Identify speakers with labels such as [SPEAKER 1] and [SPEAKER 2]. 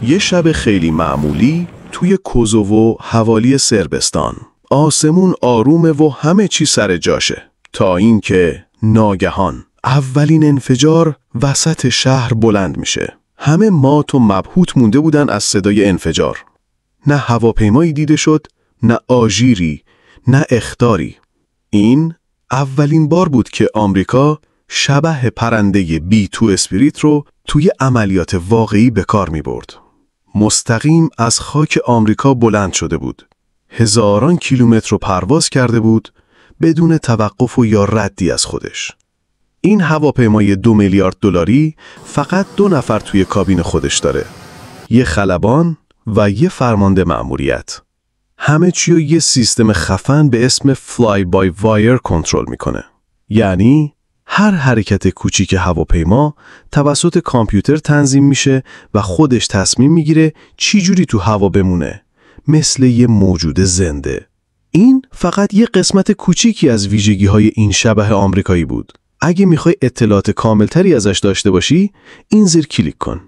[SPEAKER 1] یه شب خیلی معمولی توی کوزوو حوالی صربستان. آسمون آرومه و همه چی سر جاشه تا اینکه ناگهان اولین انفجار وسط شهر بلند میشه. همه مات و مبهوت مونده بودن از صدای انفجار. نه هواپیمایی دیده شد، نه آژیری، نه اخطاری. این اولین بار بود که آمریکا شبح پرنده B-2 اسپریت رو توی عملیات واقعی به کار می برد. مستقیم از خاک آمریکا بلند شده بود. هزاران کیلومتر رو پرواز کرده بود بدون توقف و یا ردی از خودش. این هواپیمای 2 میلیارد دلاری فقط 2 نفر توی کابین خودش داره. یه خلبان و یه فرمانده مأموریت. همه چی رو یه سیستم خفن به اسم فلای بای وایر کنترل میکنه. یعنی هر حرکت کوچیک هواپیما توسط کامپیوتر تنظیم میشه و خودش تصمیم میگیره چی جوری تو هوا بمونه، مثل یه موجود زنده. این فقط یه قسمت کوچیکی از ویژگی‌های این شبح آمریکایی بود. اگه میخوای اطلاعات کاملتری ازش داشته باشی، این زیر کلیک کن.